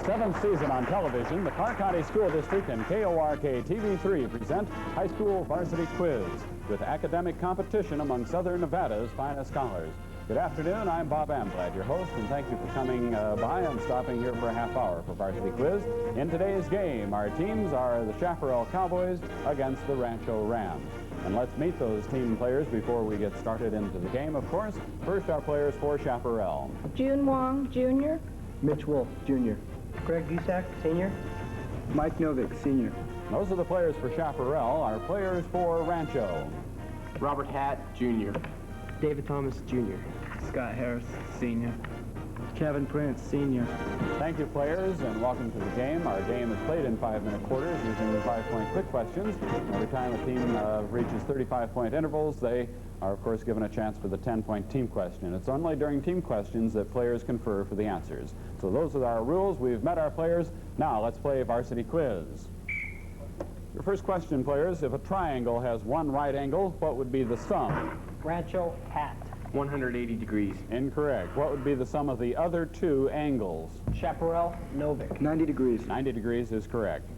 Seventh season on television, the Clark County School District and KORK TV3 present High School Varsity Quiz with academic competition among Southern Nevada's finest scholars. Good afternoon, I'm Bob Amblad, your host, and thank you for coming by and stopping here for a half hour for Varsity Quiz. In today's game, our teams are the Chaparral Cowboys against the Rancho Rams. And let's meet those team players before we get started into the game, of course. First, our players for Chaparral. June Wong, Jr. Mitch Wolf, Jr. Greg Gusak, Sr. Mike Novick, Sr. Those are the players for Chaparral. Our players for Rancho. Robert Hatt, Jr. David Thomas, Jr. Scott Harris, Sr. Kevin Prince, Sr. Thank you, players, and welcome to the game. Our game is played in 5-minute quarters using 5-point quick questions. Every time a team reaches 35-point intervals, they are, of course, given a chance for the 10-point team question. It's only during team questions that players confer for the answers. So those are our rules. We've met our players. Now let's play Varsity Quiz. Your first question, players, if a triangle has one right angle, what would be the sum? Rancho Hatt. 180 degrees. Incorrect. What would be the sum of the other two angles? Chaparral, Novick. 90 degrees. 90 degrees is correct.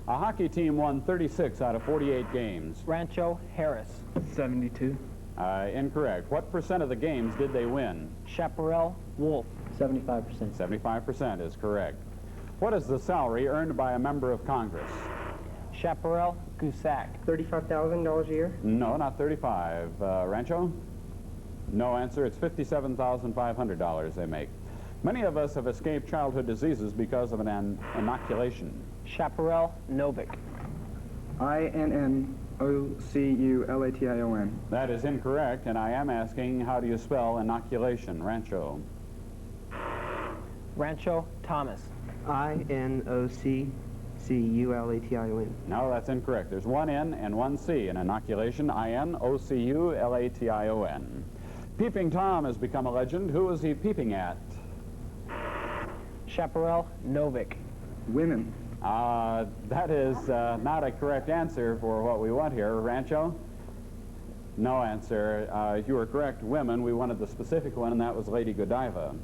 A hockey team won 36 out of 48 games. Rancho Harris. 72. Incorrect. What percent of the games did they win? Chaparral, Wolf. 75%. 75% is correct. What is the salary earned by a member of Congress? Chaparral, Gusak. $35,000 a year? No, not 35. Rancho? No answer. It's $57,500 they make. Many of us have escaped childhood diseases because of an inoculation. Chaparral, Novick. INNOCULATION. That is incorrect, and I am asking, how do you spell inoculation? Rancho. Rancho, Thomas. INOCULATION. No, that's incorrect. There's one N and one C in inoculation. INOCULATION. Peeping Tom has become a legend. Who is he peeping at? Chaparral, Novick. Women. That is not a correct answer for what we want here. Rancho? No answer. You were correct. Women. We wanted the specific one, and that was Lady Godiva.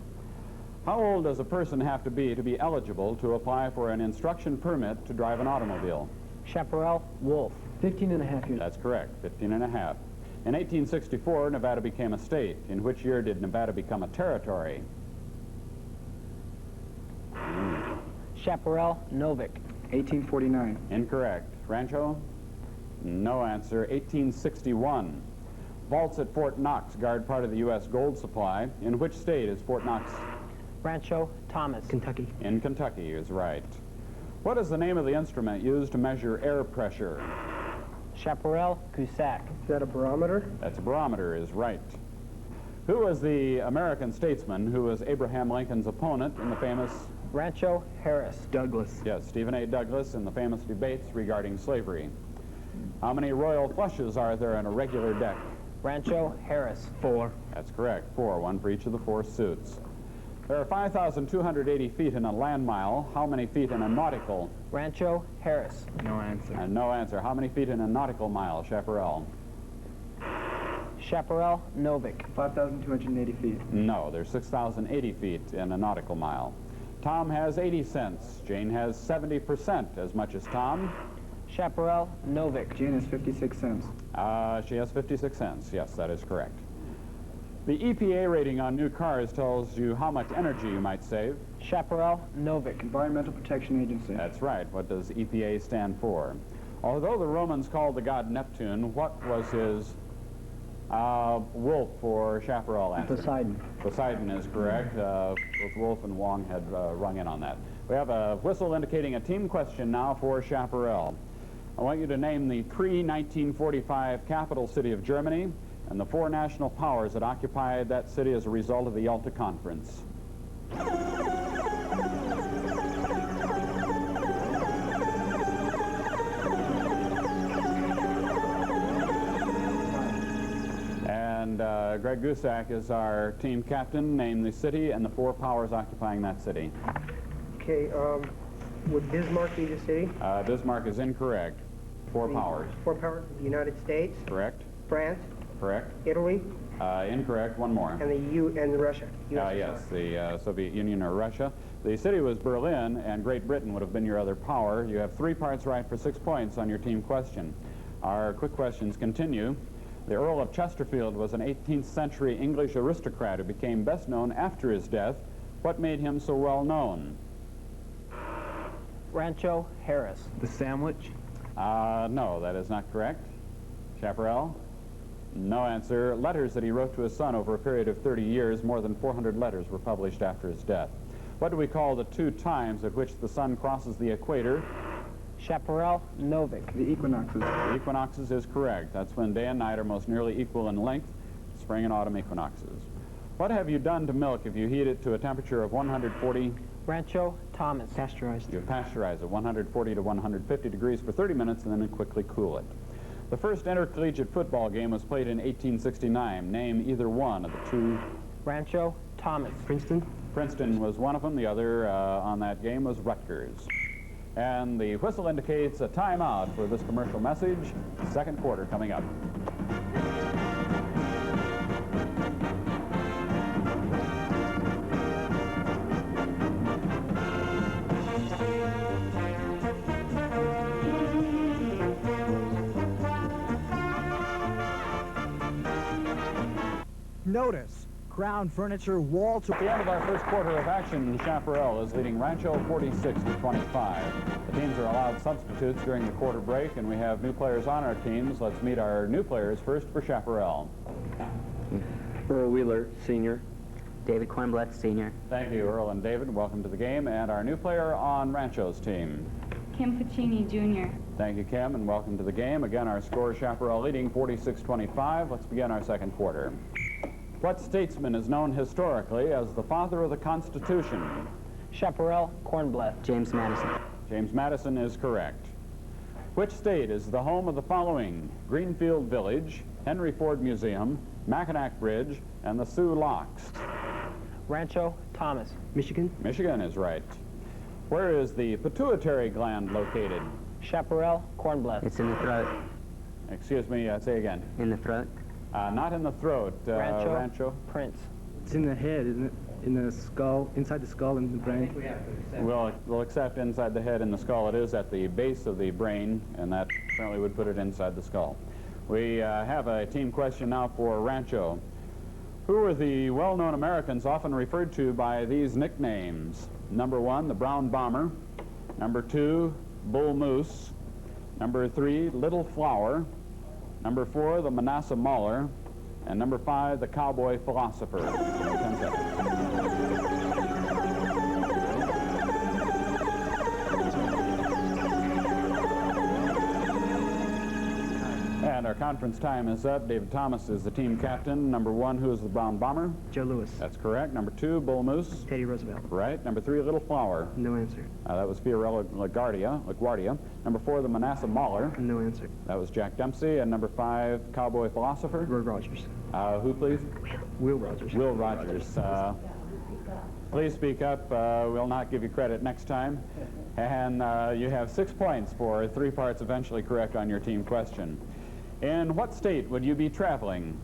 How old does a person have to be eligible to apply for an instruction permit to drive an automobile? Chaparral, Wolf. 15 and a half years. That's correct. 15 and a half. In 1864, Nevada became a state. In which year did Nevada become a territory? Chaparral, Novick. 1849. Incorrect. Rancho? No answer. 1861. Vaults at Fort Knox guard part of the U.S. gold supply. In which state is Fort Knox? Rancho, Thomas. Kentucky. In Kentucky is right. What is the name of the instrument used to measure air pressure? Chaparral, Gusak. Is that a barometer? That's a barometer is right. Who was the American statesman who was Abraham Lincoln's opponent in the famous... Rancho, Harris. Douglas. Yes, Stephen A. Douglas in the famous debates regarding slavery. How many royal flushes are there in a regular deck? Rancho, Harris. 4. That's correct. 4, one for each of the 4 suits. There are 5,280 feet in a land mile. How many feet in a nautical? Rancho, Harris. No answer. And no answer. How many feet in a nautical mile? Chaparral. Chaparral, Novick. 5,280 feet. No, there's 6,080 feet in a nautical mile. Tom has 80 cents. Jane has 70% as much as Tom. Chaparral, Novick. Jane has 56 cents. She has 56 cents. Yes, that is correct. The EPA rating on new cars tells you how much energy you might save. Chaparral, Novick. Environmental Protection Agency. That's right. What does EPA stand for? Although the Romans called the god Neptune, what was his wolf for Chaparral answer? Poseidon. Poseidon is correct. Both Wolf and Wong had rung in on that. We have a whistle indicating a team question now for Chaparral. I want you to name the pre-1945 capital city of Germany and the 4 national powers that occupied that city as a result of the Yalta Conference. And Greg Gusak is our team captain. Name the city and the 4 powers occupying that city. Okay, would Bismarck be the city? Bismarck is incorrect. 4 powers. 4 powers. The United States, Correct. France, Correct. Italy, Incorrect. One more. and Russia. USSR. Yes, the Soviet Union or Russia. The city was Berlin, and Great Britain would have been your other power. You have 3 parts right for 6 points on your team question. Our quick questions continue. The Earl of Chesterfield was an 18th century English aristocrat who became best known after his death. What made him so well known? Rancho, Harris. The sandwich. No, that is not correct. Chaparral? No answer. Letters that he wrote to his son over a period of 30 years. More than 400 letters were published after his death. What do we call the 2 times at which the sun crosses the equator? Chaparral, Novik. The equinoxes. The equinoxes is correct. That's when day and night are most nearly equal in length, spring and autumn equinoxes. What have you done to milk if you heat it to a temperature of 140? Rancho, Thomas. Pasteurized. You pasteurize it 140 to 150 degrees for 30 minutes and then quickly cool it. The first intercollegiate football game was played in 1869. Name either one of the 2. Rancho, Thomas. Princeton. Princeton was one of them. The other on that game was Rutgers. And the whistle indicates a timeout for this commercial message. Second quarter coming up. Notice, Crown Furniture wall to... At the end of our first quarter of action, Chaparral is leading Rancho 46 to 25. The teams are allowed substitutes during the quarter break, and we have new players on our teams. Let's meet our new players first for Chaparral. Earl Wheeler, senior. David Kornblatt, senior. Thank you, Earl and David. Welcome to the game. And our new player on Rancho's team. Kim Puccini, Jr. Thank you, Kim, and welcome to the game. Again, our score, Chaparral leading 46-25. Let's begin our second quarter. What statesman is known historically as the father of the Constitution? Chaparral, Kornblatt. James Madison. James Madison is correct. Which state is the home of the following? Greenfield Village, Henry Ford Museum, Mackinac Bridge, and the Sioux Locks? Rancho, Thomas. Michigan. Michigan is right. Where is the pituitary gland located? Chaparral, Kornblatt. It's in the throat. Excuse me, say again. In the throat. Not in the throat, Rancho, Prince. It's in the head, isn't it? In the skull, inside the skull and the brain. We'll accept inside the head and the skull. It is at the base of the brain, and that certainly would put it inside the skull. We have a team question now for Rancho. Who are the well-known Americans often referred to by these nicknames? Number 1, the Brown Bomber. Number 2, Bull Moose. Number 3, Little Flower. Number 4, the Manasseh Mauler. And number 5, the Cowboy Philosopher. 10 seconds. And our conference time is up. David Thomas is the team captain. Number 1, who is the Brown Bomber? Joe Louis. That's correct. Number 2, Bull Moose. Teddy Roosevelt. Right. Number 3, Little Flower. No answer. That was Fiorello LaGuardia. Number 4, the Manasseh Mauler. No answer. That was Jack Dempsey. And number 5, Cowboy Philosopher. Roy Rogers. Who, please? Will Rogers. Will Rogers. Please speak up. We'll not give you credit next time. And you have 6 points for 3 parts eventually correct on your team question. In what state would you be traveling?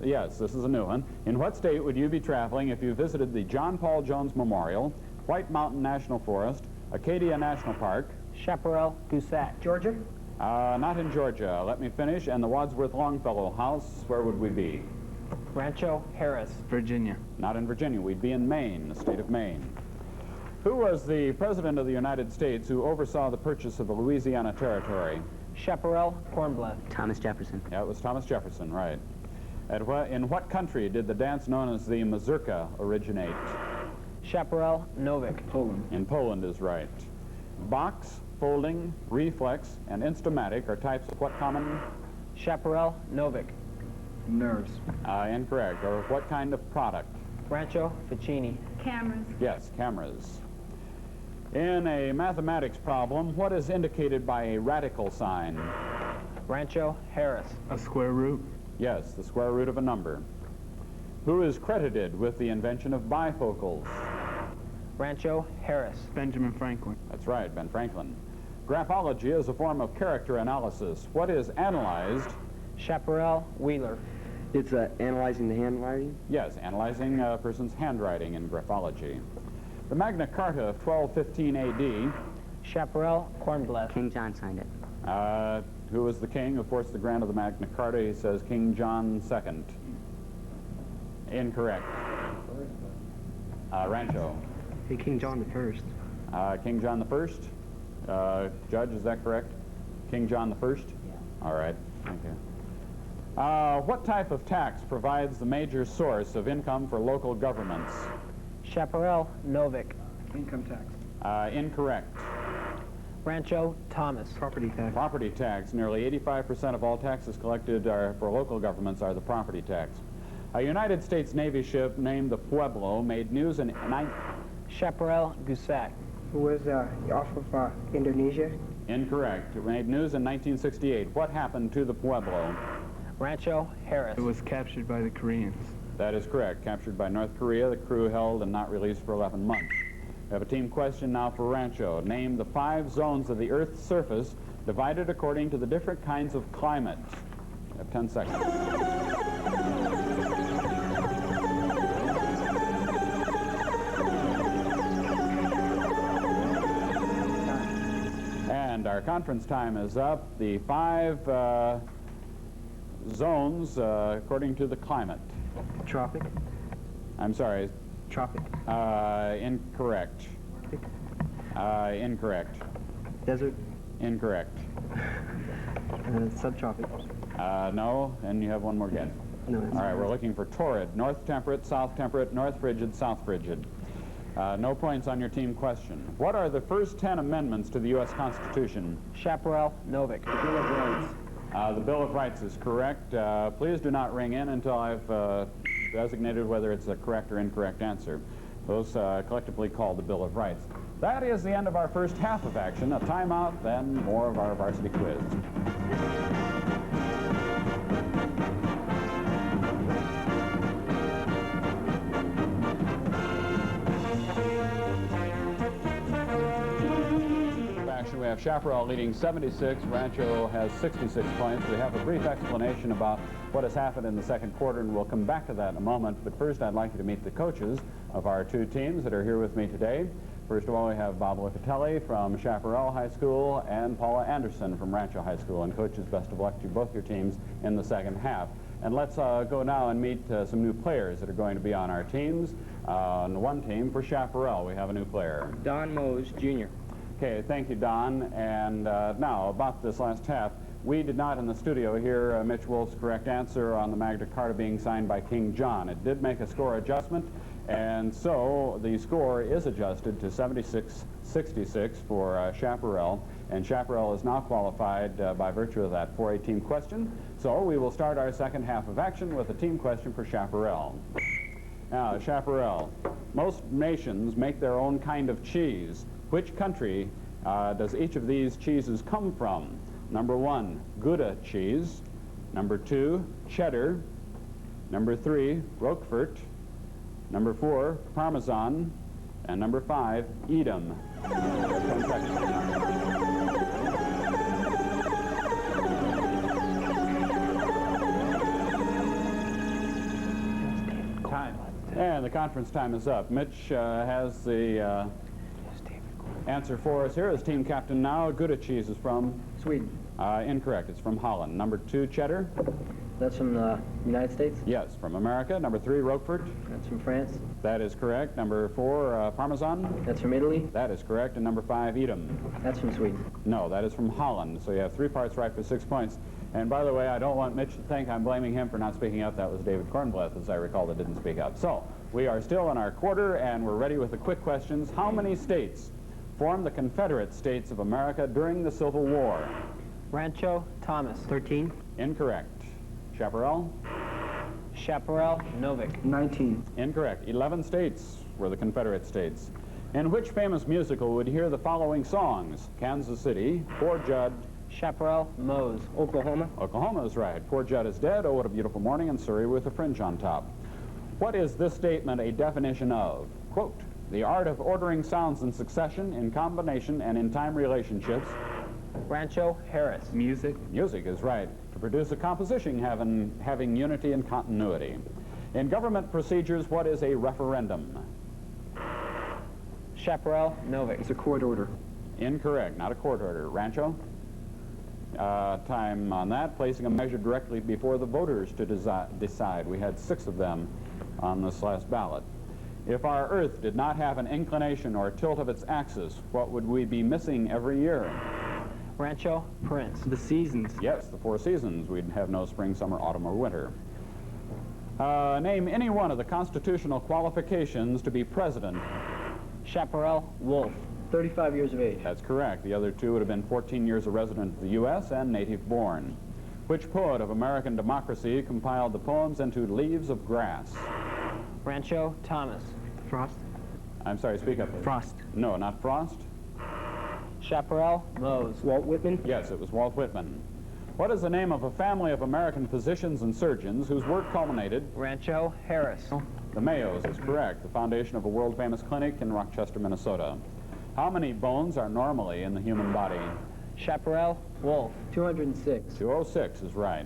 Yes, this is a new one. In what state would you be traveling if you visited the John Paul Jones Memorial, White Mountain National Forest, Acadia National Park? Chaparral, Goossack. Georgia? Not in Georgia. Let me finish. And the Wadsworth Longfellow House, where would we be? Rancho, Harris. Virginia. Not in Virginia. We'd be in Maine, the state of Maine. Who was the President of the United States who oversaw the purchase of the Louisiana Territory? Chaparral, Kornblatt. Thomas Jefferson. Yeah, it was Thomas Jefferson, right. In what country did the dance known as the mazurka originate? Chaparral, Novik. Poland. In Poland is right. Box, folding, reflex, and instamatic are types of what common? Chaparral, Novik. Nerves. Incorrect. Or what kind of product? Rancho, Ficini. Cameras. Yes, cameras. In a mathematics problem, what is indicated by a radical sign? Rancho, Harris. A square root. Yes, the square root of a number. Who is credited with the invention of bifocals? Rancho, Harris. Benjamin Franklin. That's right, Ben Franklin. Graphology is a form of character analysis. What is analyzed? Chaparral, Wheeler. It's analyzing the handwriting? Yes, analyzing a person's handwriting in graphology. The Magna Carta of 1215 A.D., Chaparral, Cornblath. King John signed it. who was the king who forced the grant of the Magna Carta? He says King John II. Incorrect. Rancho. Hey, King John the First. King John the First. Judge, is that correct? King John the First? Yeah. All right. Thank you. What type of tax provides the major source of income for local governments? Chaparral, Novick. Income tax. Incorrect. Rancho, Thomas. Property tax. Property tax. Nearly 85% of all taxes collected for local governments are the property tax. A United States Navy ship named the Pueblo made news in... Chaparral, Gusak. Who was off of Indonesia? Incorrect. It made news in 1968. What happened to the Pueblo? Rancho, Harris. It was captured by the Koreans. That is correct. Captured by North Korea, the crew held and not released for 11 months. We have a team question now for Rancho. Name the 5 zones of the Earth's surface divided according to the different kinds of climates. You have 10 seconds. And our conference time is up. The 5 zones according to the climate. Tropic. I'm sorry. Tropic. Incorrect. Incorrect. Desert. Incorrect. Subtropic. No, and you have one more guess. No. All right, we're looking for torrid, north temperate, south temperate, north frigid, south frigid. No points on your team question. What are the first 10 amendments to the U.S. Constitution? Chaparral, Novick. The Bill of Rights. The Bill of Rights is correct. Please do not ring in until I've designated whether it's a correct or incorrect answer. Those collectively called the Bill of Rights. That is the end of our first half of action. A timeout, then more of our varsity quiz. We have Chaparral leading 76. Rancho has 66 points. We have a brief explanation about what has happened in the second quarter, and we'll come back to that in a moment. But first, I'd like you to meet the coaches of our 2 teams that are here with me today. First of all, we have Bob Locatelli from Chaparral High School and Paula Anderson from Rancho High School. And coaches, best of luck to both your teams in the second half. And let's go now and meet some new players that are going to be on our teams. On one team for Chaparral, we have a new player. Don Mose, Jr. Okay, thank you, Don. And now, about this last half, we did not in the studio hear Mitch Wolf's correct answer on the Magna Carta being signed by King John. It did make a score adjustment, and so the score is adjusted to 76-66 for Chaparral, and Chaparral is now qualified by virtue of that 4A team question. So we will start our second half of action with a team question for Chaparral. Now, Chaparral, most nations make their own kind of cheese. Which country does each of these cheeses come from? Number 1, Gouda cheese. Number 2, cheddar. Number 3, Roquefort. Number 4, Parmesan. And number 5, Edam. 10 seconds. Time. And the conference time is up. Mitch has the answer for us here. As team captain now, Gouda cheese is from? Sweden. Incorrect. It's from Holland. Number 2, cheddar? That's from the United States? Yes, from America. Number 3, Roquefort? That's from France? That is correct. Number 4, Parmesan? That's from Italy? That is correct. And number 5, Edam? That's from Sweden. No, that is from Holland. So you have 3 parts right for 6 points. And by the way, I don't want Mitch to think I'm blaming him for not speaking up. That was David Cornblath, as I recall, that didn't speak up. So we are still in our quarter, and we're ready with the quick questions. How many states formed the Confederate States of America during the Civil War? Rancho, Thomas. 13. Incorrect. Chaparral? Chaparral, Novick. 19. Incorrect. 11 states were the Confederate States. In which famous musical would you hear the following songs? Kansas City, Poor Judd. Chaparral, Mose. Oklahoma. Oklahoma is right. Poor Judd is dead. Oh, what a beautiful morning in Surrey with a fringe on top. What is this statement a definition of? Quote, the art of ordering sounds in succession, in combination, and in time relationships Rancho, Harris. Music. Music is right. To produce a composition having unity and continuity. In government procedures, what is a referendum? Chaparral, Novick. It's a court order. Incorrect, not a court order. Rancho? Time on that, placing a measure directly before the voters to decide. We had 6 of them on this last ballot. If our Earth did not have an inclination or tilt of its axis, what would we be missing every year? Rancho, Prince. The seasons. Yes, the 4 seasons. We'd have no spring, summer, autumn, or winter. Name any one of the constitutional qualifications to be president. Chaparral, Wolf. 35 years of age. That's correct. The other 2 would have been 14 years a resident of the U.S. and native born. Which poet of American democracy compiled the poems into Leaves of Grass? Rancho, Thomas. Frost. I'm sorry, speak up, please. Frost. No, not Frost. Chaparral, Mose. Walt Whitman. Yes, it was Walt Whitman. What is the name of a family of American physicians and surgeons whose work culminated? Rancho, Harris. The Mayos is correct, the foundation of a world-famous clinic in Rochester, Minnesota. How many bones are normally in the human body? Chaparral, Wolf. 206. 206 is right.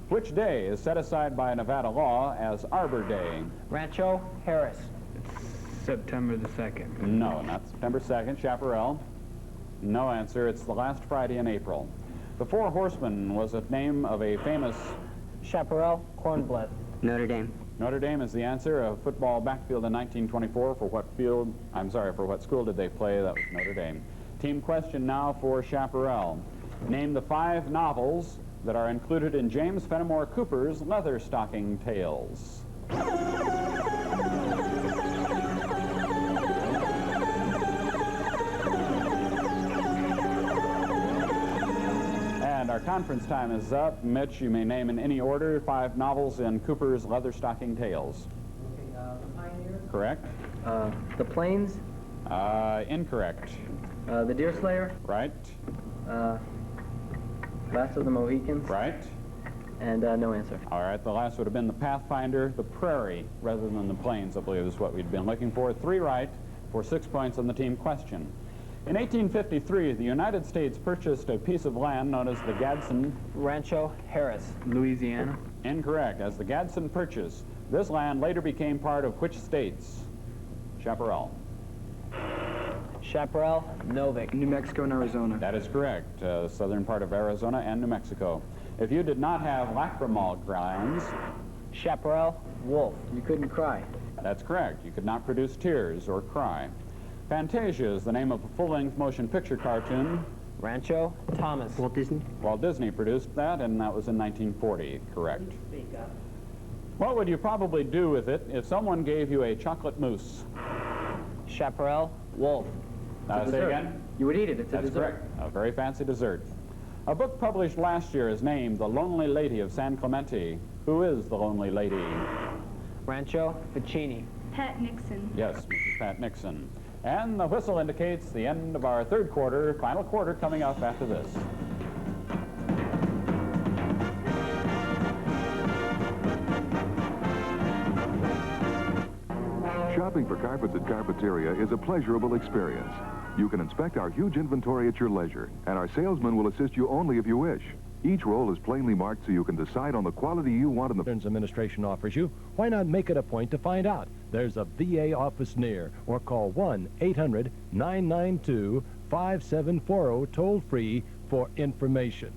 Which day is set aside by Nevada law as Arbor Day? Rancho, Harris. September the 2nd. No, not September 2nd. Chaparral? No answer. It's the last Friday in April. The Four Horsemen was the name of a famous... Chaparral, Cornblood. Notre Dame. Notre Dame is the answer. A football backfield in 1924. For what field? I'm sorry, for what school did they play? That was Notre Dame. Team question now for Chaparral. Name the 5 novels that are included in James Fenimore Cooper's Leatherstocking Tales. And our conference time is up. Mitch, you may name in any order 5 novels in Cooper's Leatherstocking Tales. Okay, The Pioneer. Correct? The Plains. Incorrect. The Deerslayer. Right? Last of the Mohicans. Right? And no answer. All right, the last would have been the Pathfinder, the Prairie, rather than the Plains, I believe is what we'd been looking for. 3 right for 6 points on the team question. In 1853, the United States purchased a piece of land known as the Gadsden. Rancho, Harris. Louisiana. Incorrect. As the Gadsden Purchase, this land later became part of which states? Chaparral. Chaparral, Novick. New Mexico and Arizona. That is correct. Southern part of Arizona and New Mexico. If you did not have lacrimal glands, Chaparral, Wolf. You couldn't cry. that's correct. You could not produce tears or cry. Fantasia is the name of a full-length motion picture cartoon. Rancho, Thomas. Walt Disney. Walt Disney produced that, and that was in 1940, correct. What would you probably do with it if someone gave you a chocolate mousse? Chaparral, Wolf. Say Dessert. again? You would eat it. It's a That's dessert. correct. A very fancy dessert. A book published last year is named The Lonely Lady of San Clemente. Who is the Lonely Lady? Rancho, Ficini. Pat Nixon. Yes, Mrs. Pat Nixon. And the whistle indicates the end of our third quarter, final quarter coming up after this. Shopping for carpets at Carpeteria is a pleasurable experience. You can inspect our huge inventory at your leisure, and our salesman will assist you only if you wish. Each roll is plainly marked so you can decide on the quality you want in the... Veterans Administration offers you. Why not make it a point to find out? There's a VA office near, or call 1-800-992-5740 toll-free for information.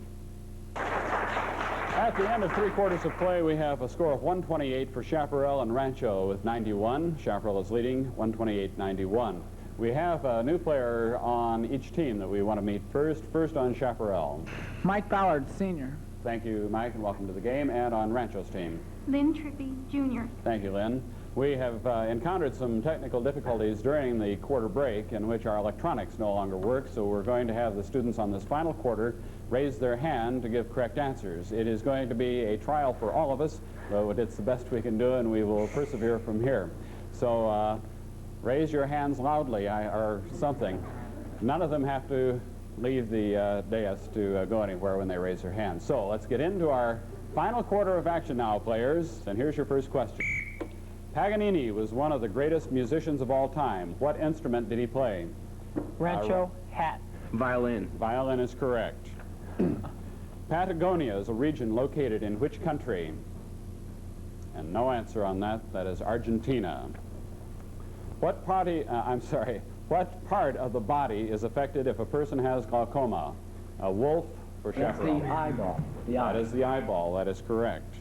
At the end of 3 quarters of play, we have a score of 128 for Chaparral and Rancho with 91. Chaparral is leading 128-91. We have a new player on each team that we want to meet first. First on Chaparral. Mike Ballard, Sr. Thank you, Mike, and welcome to the game. And on Rancho's team. Lynn Trippy, Jr. Thank you, Lynn. We have encountered some technical difficulties during the quarter break in which our electronics no longer work, so we're going to have the students on this final quarter raise their hand to give correct answers. It is going to be a trial for all of us, though it's the best we can do, and we will persevere from here. So raise your hands loudly or something. None of them have to leave the dais to go anywhere when they raise their hands. So let's get into our final quarter of action now, players. And here's your first question. Paganini was one of the greatest musicians of all time. What instrument did he play? Rancho, hat. Violin. Violin is correct. Patagonia is a region located in which country? And no answer on that. That is Argentina. What part of the body is affected if a person has glaucoma? A wolf for Chaparral. That's the eyeball. That is the eyeball. That is correct.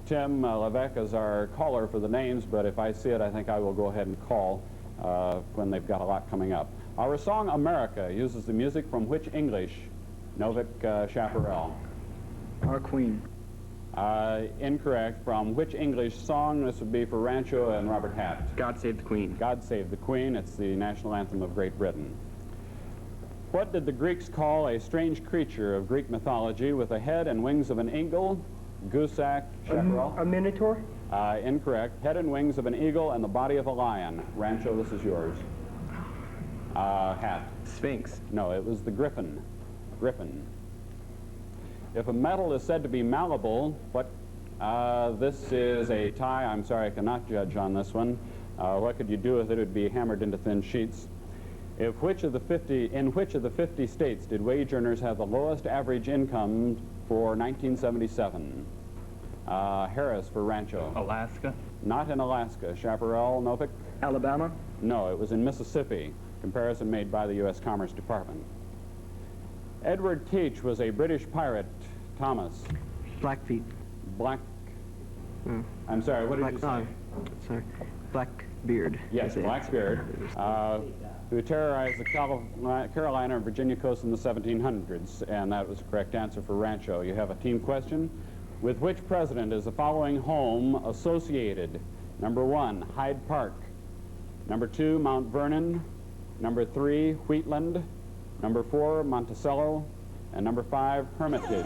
Tim Levesque is our caller for the names, but if I see it, I think I will go ahead and call when they've got a lot coming up. Our song America uses the music from which English? Novik Chaparral. Our Queen. Incorrect. From which English song? This would be for Rancho and Robert Hatt. God Save the Queen. God Save the Queen. It's the national anthem of Great Britain. What did the Greeks call a strange creature of Greek mythology with the head and wings of an eagle? Goosack, Chaparral. A minotaur? Incorrect. Head and wings of an eagle and the body of a lion. Rancho, this is yours. Hat. Sphinx. No, it was the griffin. Griffin. If a metal is said to be malleable, what? This is a tie. I'm sorry, I cannot judge on this one. What could you do with it? It would be hammered into thin sheets. In which of the 50 states did wage earners have the lowest average income for 1977? Harris for Rancho. Alaska. Not in Alaska. Chaparral, Novik? Alabama. No, it was in Mississippi. Comparison made by the U.S. Commerce Department. Edward Teach was a British pirate. Thomas. Blackfeet. Black. Oh. I'm sorry, what did you say? Sorry. Blackbeard. Yes, Blackbeard, who terrorized the Carolina and Virginia coast in the 1700s, and that was the correct answer for Rancho. You have a team question. With which president is the following home associated? Number 1, Hyde Park. Number 2, Mount Vernon. Number 3, Wheatland. Number 4, Monticello. And number 5, Hermitage.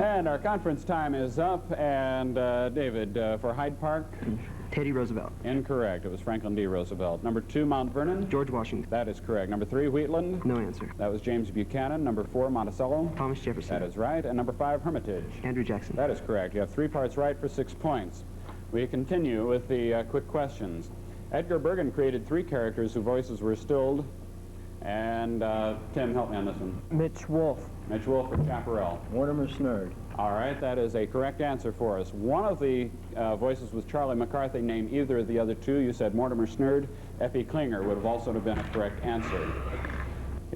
And our conference time is up. And David, for Hyde Park? Teddy Roosevelt. Incorrect. It was Franklin D. Roosevelt. Number 2, Mount Vernon? George Washington. That is correct. Number 3, Wheatland? No answer. That was James Buchanan. Number 4, Monticello? Thomas Jefferson. That is right. And number 5, Hermitage? Andrew Jackson. That is correct. You have 3 parts right for 6 points. We continue with the quick questions. Edgar Bergen created 3 characters whose voices were stilled. And Tim, help me on this one. Mitch Wolf. Mitch Wolf for Chaparral. Mortimer Snerd. All right, that is a correct answer for us. One of the voices was Charlie McCarthy. Name either of the other 2. You said Mortimer Snerd. F.E. Klinger would have also been a correct answer.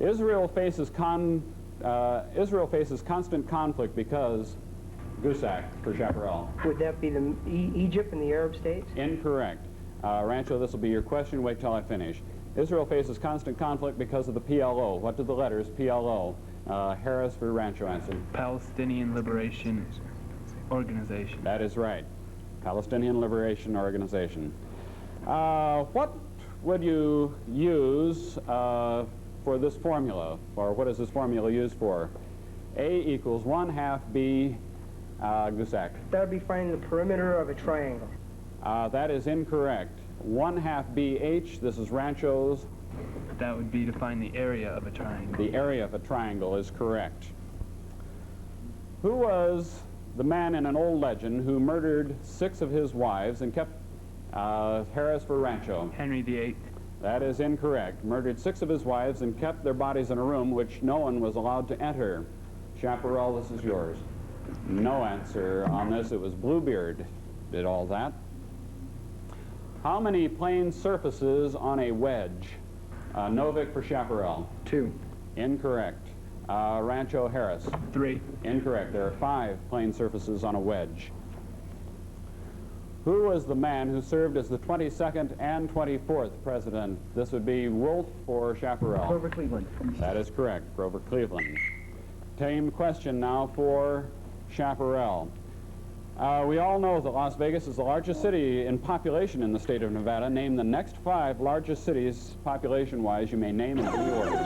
Israel faces constant conflict because Goosack for Chaparral. Would that be the Egypt and the Arab states? Incorrect. Rancho, this will be your question. Wait till I finish. Israel faces constant conflict because of the PLO. What do the letters PLO? Harris for Rancho answer. Palestinian Liberation Organization. That is right. Palestinian Liberation Organization. What would you use for this formula? Or what is this formula used for? A equals 1/2 B, Goosack. That would be finding the perimeter of a triangle. That is incorrect. 1/2 BH, this is Rancho's. That would be to find the area of a triangle. The area of a triangle is correct. Who was the man in an old legend who murdered 6 of his wives and kept Harris for Rancho? Henry VIII. That is incorrect. Murdered 6 of his wives and kept their bodies in a room which no one was allowed to enter. Chaparral, this is yours. No answer on this. It was Bluebeard did all that. How many plane surfaces on a wedge? Novik for Chaparral. 2. Incorrect. Rancho, Harris. 3. Incorrect. There are 5 plane surfaces on a wedge. Who was the man who served as the 22nd and 24th president? This would be Wolf or Chaparral. Grover Cleveland. That is correct. Grover Cleveland. Same question now for Chaparral. We all know that Las Vegas is the largest city in population in the state of Nevada. Name the next 5 largest cities population-wise. You may name in any order.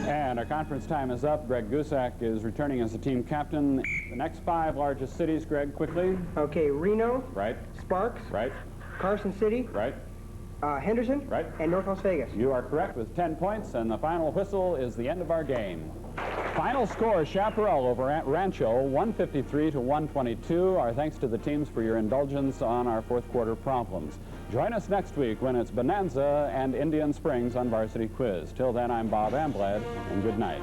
And our conference time is up. Greg Goosack is returning as the team captain. The next 5 largest cities, Greg, quickly. Okay, Reno. Right. Sparks. Right. Carson City. Right. Henderson. Right. And North Las Vegas. You are correct with 10 points, and the final whistle is the end of our game. Final score, Chaparral over Rancho, 153 to 122. Our thanks to the teams for your indulgence on our fourth quarter problems. Join us next week when it's Bonanza and Indian Springs on Varsity Quiz. Till then, I'm Bob Amblad, and good night.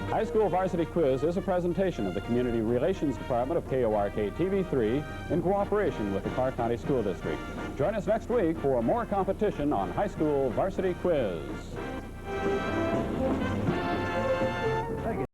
High School Varsity Quiz is a presentation of the Community Relations Department of KORK TV3 in cooperation with the Clark County School District. Join us next week for more competition on High School Varsity Quiz.